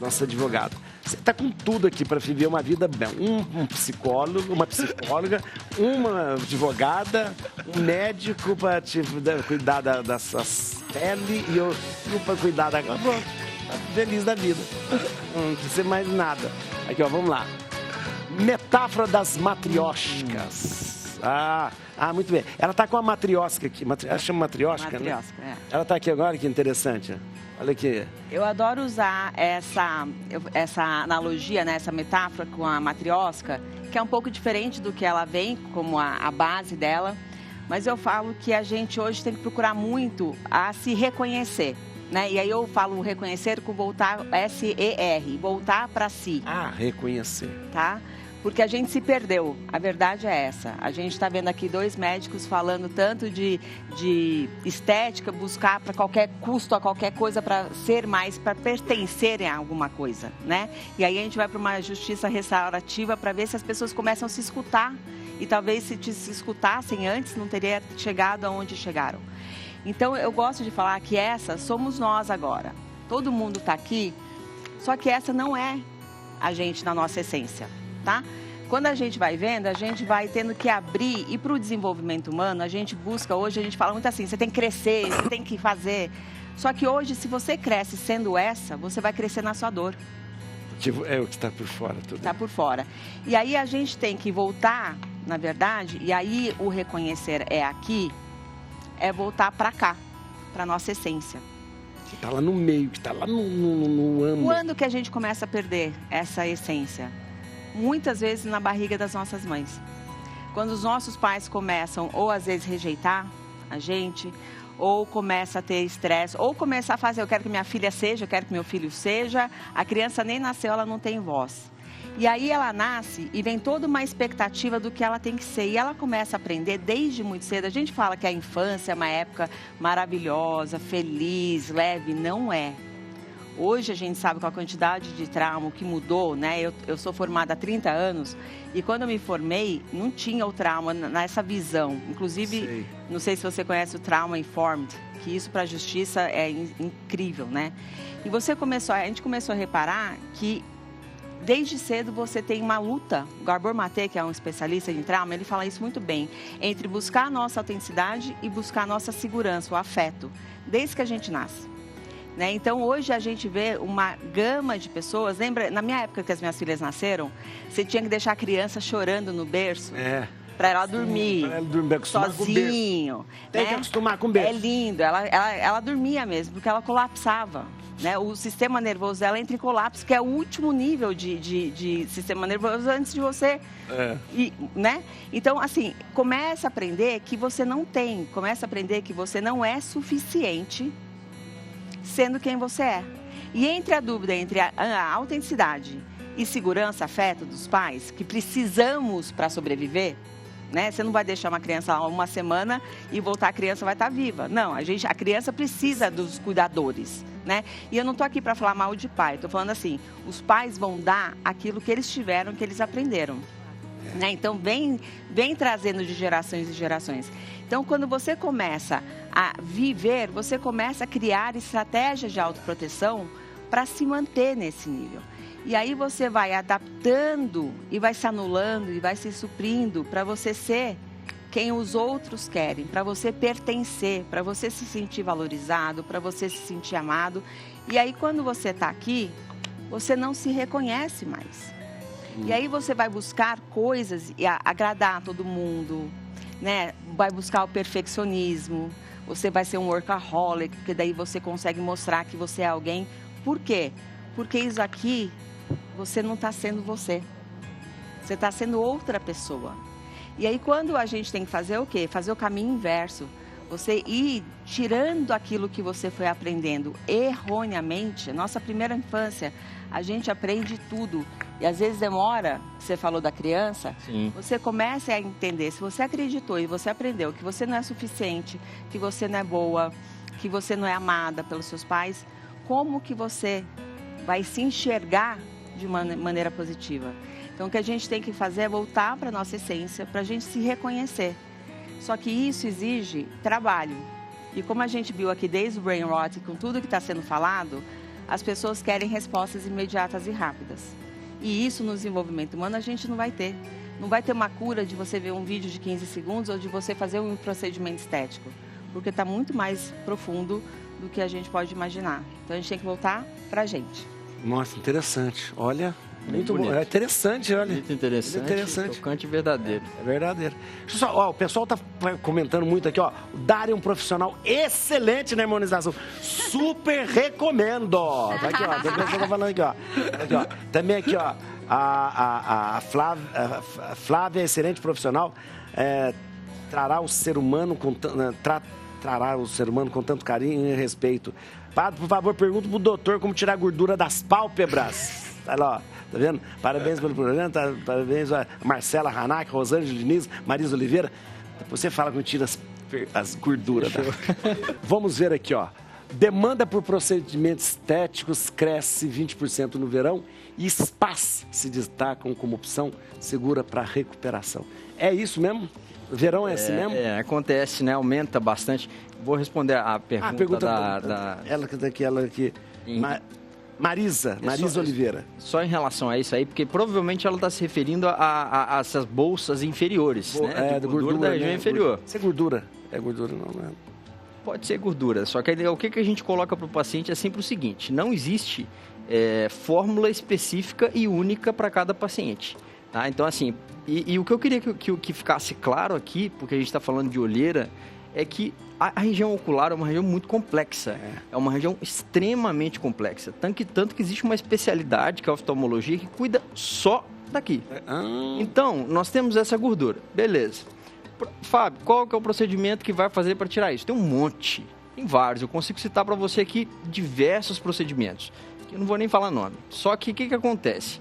nossa advogada. Você está com tudo aqui para viver uma vida bem. Um psicólogo, uma psicóloga, uma advogada, um médico para cuidar da sua pele e eu para cuidar da... Pronto, tá feliz da vida. Não precisa mais nada. Aqui, ó, vamos lá. Metáfora das matrióscas. Muito bem. Ela está com a matriosca aqui. Ela chama matriosca, né? Ela está aqui agora, que interessante. Olha aqui. Eu adoro usar essa analogia, né, essa metáfora com a matriosca, que é um pouco diferente do que ela vem como a base dela. Mas eu falo que a gente hoje tem que procurar muito a se reconhecer, né? E aí eu falo reconhecer com voltar, S-E-R, voltar para si. Reconhecer. Tá? porque a gente se perdeu. A verdade é essa. A gente está vendo aqui 2 médicos falando tanto de estética, buscar para qualquer custo, a qualquer coisa, para ser mais, para pertencerem a alguma coisa, né? E aí a gente vai para uma justiça restaurativa para ver se as pessoas começam a se escutar. E talvez se escutassem antes, não teria chegado aonde chegaram. Então, eu gosto de falar que essa somos nós agora. Todo mundo está aqui, só que essa não é a gente na nossa essência, tá? Quando a gente vai vendo, a gente vai tendo que abrir, e para o desenvolvimento humano, a gente busca, hoje a gente fala muito assim, você tem que crescer, você tem que fazer. Só que hoje, se você cresce sendo essa, você vai crescer na sua dor. Tipo, é o que está por fora. Tudo. Está por fora. E aí a gente tem que voltar, na verdade, e aí o reconhecer é aqui, é voltar para cá, para nossa essência. Que está lá no meio, que está lá no âmago. Quando que a gente começa a perder essa essência? Muitas vezes na barriga das nossas mães. Quando os nossos pais começam, ou às vezes rejeitar a gente, ou começa a ter estresse, ou começa a fazer, eu quero que minha filha seja, eu quero que meu filho seja, a criança nem nasceu, ela não tem voz. E aí ela nasce e vem toda uma expectativa do que ela tem que ser. E ela começa a aprender desde muito cedo. A gente fala que a infância é uma época maravilhosa, feliz, leve. Não é. Hoje a gente sabe com a quantidade de trauma que mudou, né? Eu sou formada há 30 anos e quando eu me formei, não tinha o trauma nessa visão. Inclusive, não sei se você conhece o Trauma Informed, que isso para a justiça é incrível, né? E a gente começou a reparar que desde cedo você tem uma luta. O Gabor Maté, que é um especialista em trauma, ele fala isso muito bem, entre buscar a nossa autenticidade e buscar a nossa segurança, o afeto, desde que a gente nasce. Né? Então, hoje a gente vê uma gama de pessoas. Lembra, na minha época que as minhas filhas nasceram, você tinha que deixar a criança chorando no berço. Para ela dormir, para ela dormir sozinho. Tem que acostumar com o berço. É lindo, ela dormia mesmo, porque ela colapsava. Né? O sistema nervoso dela entra em colapso, que é o último nível de sistema nervoso antes de você... né? Então, assim, começa a aprender que você não tem, começa a aprender que você não é suficiente sendo quem você é. E entre a dúvida entre a autenticidade e segurança, afeto dos pais, que precisamos para sobreviver, né? Você não vai deixar uma criança lá uma semana e voltar, a criança vai estar viva. Não, a criança precisa dos cuidadores, né? E eu não estou aqui para falar mal de pai, estou falando assim, os pais vão dar aquilo que eles tiveram, que eles aprenderam. Né? Então, vem trazendo de gerações e gerações. Então, quando você começa a viver, você começa a criar estratégias de autoproteção para se manter nesse nível. E aí você vai adaptando e vai se anulando e vai se suprindo para você ser quem os outros querem, para você pertencer, para você se sentir valorizado, para você se sentir amado. E aí, quando você está aqui, você não se reconhece mais. E aí você vai buscar coisas e agradar todo mundo, né? Vai buscar o perfeccionismo, você vai ser um workaholic, porque daí você consegue mostrar que você é alguém. Por quê? Porque isso aqui, você não está sendo você. Você está sendo outra pessoa. E aí quando a gente tem que fazer o quê? Fazer o caminho inverso. Você ir tirando aquilo que você foi aprendendo erroneamente. Nossa primeira infância, a gente aprende tudo. E às vezes demora, você falou da criança, Sim. Você começa a entender, se você acreditou e você aprendeu que você não é suficiente, que você não é boa, que você não é amada pelos seus pais, como que você vai se enxergar de uma maneira positiva? Então o que a gente tem que fazer é voltar para a nossa essência, para a gente se reconhecer. Só que isso exige trabalho. E como a gente viu aqui desde o Brain Rot, com tudo que está sendo falado, as pessoas querem respostas imediatas e rápidas. E isso no desenvolvimento humano a gente não vai ter. Não vai ter uma cura de você ver um vídeo de 15 segundos ou de você fazer um procedimento estético. Porque está muito mais profundo do que a gente pode imaginar. Então a gente tem que voltar para a gente. Nossa, interessante. Olha, muito bonito. bom. É interessante, olha. Muito interessante. Tocante e verdadeiro. É verdadeiro. Deixa eu só, ó, o pessoal tá comentando muito aqui, ó. O Dário é um profissional excelente na harmonização. Super recomendo. Tá aqui, ó. Depois eu tô falando aqui, ó. Aqui, ó. Também aqui, ó. A Flávia é excelente profissional. Trará o ser humano com tanto carinho e respeito. Padre, por favor, pergunta pro doutor como tirar a gordura das pálpebras. Olha lá, ó. Tá vendo? Parabéns pelo programa, parabéns a Marcela Hanac, Rosângela Diniz, Marisa Oliveira. Você fala que tira as gorduras. Tá? Vamos ver aqui, ó. Demanda por procedimentos estéticos cresce 20% no verão e spas se destacam como opção segura para recuperação. É isso mesmo? O verão é assim mesmo? Acontece, né? Aumenta bastante. Vou responder a pergunta da... Ela aqui. Marisa Oliveira. Só em relação a isso aí, porque provavelmente ela está se referindo a essas bolsas inferiores, né? De gordura da região inferior. Isso é gordura. É gordura, não é? Pode ser gordura, só que o que a gente coloca para o paciente é sempre o seguinte: não existe fórmula específica e única para cada paciente. Tá? Então, assim, e o que eu queria que ficasse claro aqui, porque a gente está falando de olheira, é que a região ocular é uma região muito complexa. É uma região extremamente complexa. Tanto que existe uma especialidade, que é a oftalmologia, que cuida só daqui. Então, nós temos essa gordura. Beleza. Fábio, qual que é o procedimento que vai fazer para tirar isso? Tem um monte, tem vários. Eu consigo citar para você aqui diversos procedimentos, que eu não vou nem falar nome. Só que o que acontece?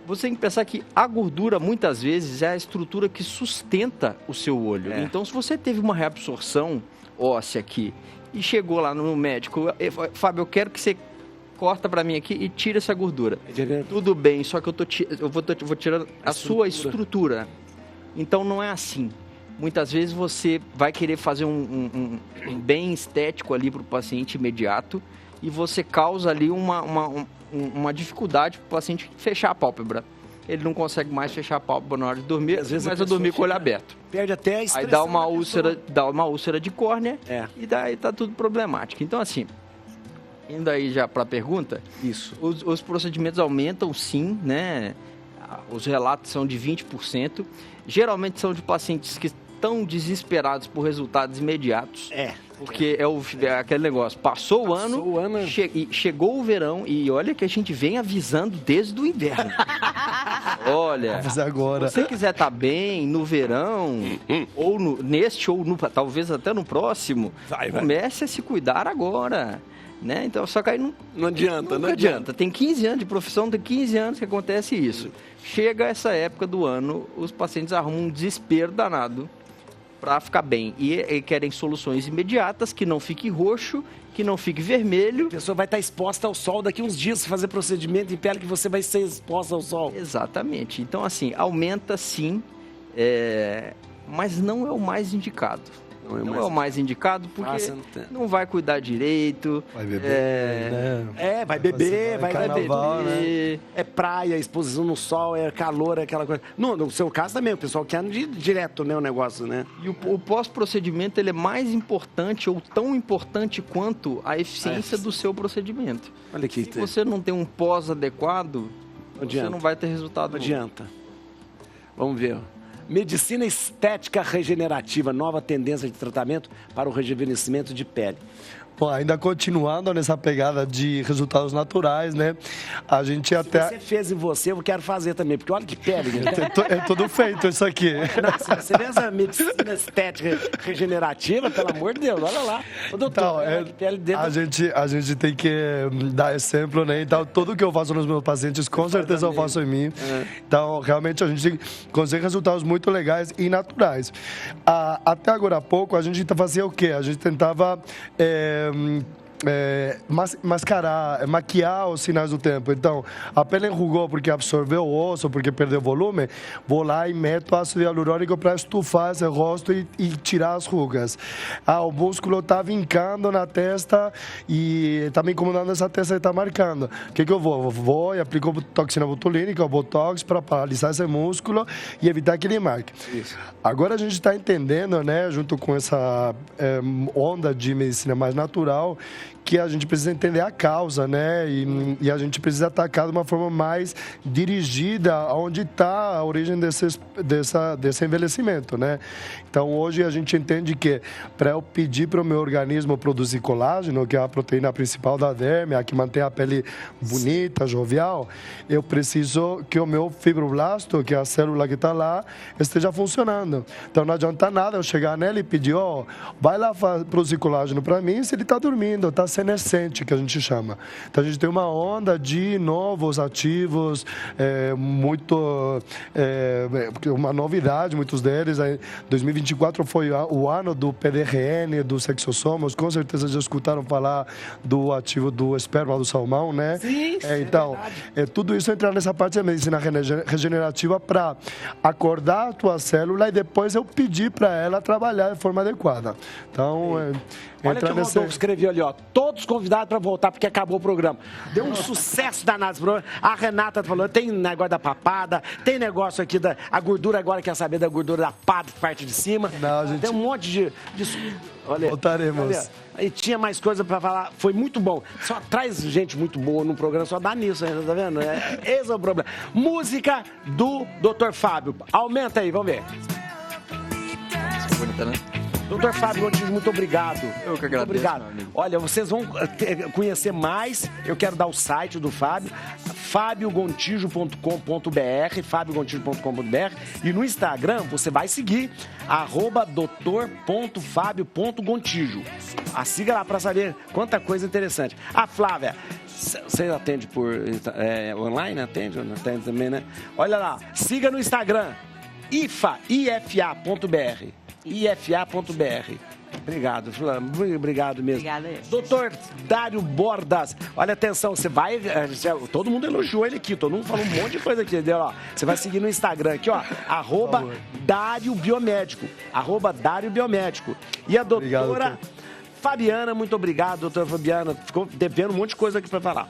Você tem que pensar que a gordura, muitas vezes, é a estrutura que sustenta o seu olho. Então, se você teve uma reabsorção óssea aqui e chegou lá no médico, Fábio, eu quero que você corta para mim aqui e tira essa gordura. Tudo bem, só que eu vou tirar a sua estrutura. Então, não é assim. Muitas vezes você vai querer fazer um bem estético ali para o paciente imediato e você causa ali uma dificuldade para o paciente fechar a pálpebra. Ele não consegue mais fechar a pálpebra na hora de dormir, às vezes começa a dormir com o olho aberto. Perde até a expressão. Aí dá uma úlcera de córnea e daí tá tudo problemático. Então, assim, indo aí já para a pergunta, os procedimentos aumentam sim, né? Os relatos são de 20%. Geralmente são de pacientes que estão desesperados por resultados imediatos. Porque é aquele negócio, passou o ano, chegou o verão e olha que a gente vem avisando desde o inverno. Olha, agora. se você quiser estar bem no verão, ou talvez até no próximo, comece a se cuidar agora. Né? Então, só que aí não adianta, não adianta. Tem 15 anos de profissão, tem 15 anos que acontece isso. Chega essa época do ano, os pacientes arrumam um desespero danado para ficar bem. E querem soluções imediatas, que não fique roxo, que não fique vermelho. A pessoa vai estar exposta ao sol daqui uns dias, fazer procedimento em pele que você vai ser exposta ao sol. Exatamente. Então, assim, aumenta sim, mas não é o mais indicado. Não é o mais indicado porque não vai cuidar direito. Vai beber, né? Vai beber, vai carnaval, beber. Né? É praia, exposição no sol, é calor, é aquela coisa. No seu caso também, o pessoal quer direto, né, o negócio, né? E o pós-procedimento, ele é mais importante ou tão importante quanto a eficiência do seu procedimento. Olha aqui. Se você não tem um pós adequado, você não vai ter resultado. Não adianta. Vamos ver. Medicina estética regenerativa, nova tendência de tratamento para o rejuvenescimento de pele. Bom, ainda continuando nessa pegada de resultados naturais, né? A gente até... Se você fez em você, eu quero fazer também, porque olha que pele, né? É tudo feito isso aqui. Não, se você vê essa medicina estética regenerativa, pelo amor de Deus, olha lá. Ô, doutor, então, pele dentro... a gente tem que dar exemplo, né? Então, tudo que eu faço nos meus pacientes, com certeza eu faço em mim. Então, realmente, a gente consegue resultados muito legais e naturais. Até agora há pouco, a gente fazia o quê? A gente tentava... maquiar os sinais do tempo. Então, a pele enrugou porque absorveu o osso, porque perdeu volume, vou lá e meto ácido hialurônico para estufar esse rosto e tirar as rugas. O músculo está vincando na testa e está me incomodando essa testa e está marcando. O que eu vou? Vou e aplico toxina botulínica, o botox, para paralisar esse músculo e evitar que ele marque. Isso. Agora a gente está entendendo, né, junto com essa onda de medicina mais natural, que a gente precisa entender a causa, né? E a gente precisa atacar de uma forma mais dirigida onde está a origem desse envelhecimento, né? Então, hoje a gente entende que para eu pedir para o meu organismo produzir colágeno, que é a proteína principal da derme, a que mantém a pele bonita, jovial, eu preciso que o meu fibroblasto, que é a célula que está lá, esteja funcionando. Então, não adianta nada eu chegar nele e pedir, vai lá produzir colágeno para mim se ele está dormindo, está senescente, que a gente chama. Então, a gente tem uma onda de novos ativos, uma novidade, muitos deles. 2024 foi o ano do PDRN, do Sexosomos. Com certeza já escutaram falar do ativo do esperma do salmão, né? Sim, então, tudo isso entra nessa parte da medicina regenerativa para acordar a tua célula e depois eu pedir para ela trabalhar de forma adequada. Então, olha que o Rodolfo escreveu ali, ó. Todos convidados para voltar porque acabou o programa. Deu um sucesso danado esse programa. A Renata falou, tem negócio da papada, tem negócio aqui a gordura agora, quer saber da gordura da parte de cima. Não, gente... Tem um monte de... Olha, voltaremos. Olha, e tinha mais coisa para falar. Foi muito bom. Só traz gente muito boa no programa, só dá nisso ainda, tá vendo? Esse é o problema. Música do Dr. Fábio. Aumenta aí, vamos ver. Bonita, né? Doutor Fábio Gontijo, muito obrigado. Eu que agradeço, obrigado. meu amigo. Olha, vocês vão conhecer mais. Eu quero dar o site do Fábio, fabiogontijo.com.br, fabiogontijo.com.br. E no Instagram, você vai seguir, @doutor.fabio.gontijo. Siga lá para saber quanta coisa interessante. A Flávia, você atende por online? Atende? Não atende também, né? Olha lá, siga no Instagram, ifa.br. ifa.br. Obrigado, Fulano. Obrigado mesmo. Obrigada. Doutor Dário Bordas, olha, atenção, você vai... Todo mundo elogiou ele aqui, todo mundo falou um monte de coisa aqui, entendeu? Ó, você vai seguir no Instagram aqui, ó, @Dário Biomédico, @Dário Biomédico. E a doutora... Obrigado, Fabiana, muito obrigado, doutora Fabiana. Ficou devendo um monte de coisa aqui para falar.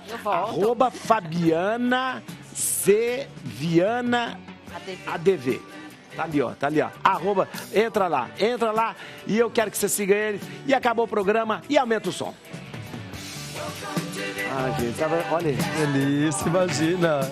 @Fabiana C. Viana ADV. Tá ali, ó, entra lá e eu quero que você siga ele. E acabou o programa e aumenta o som. Ah, gente, olha aí. Delícia, imagina.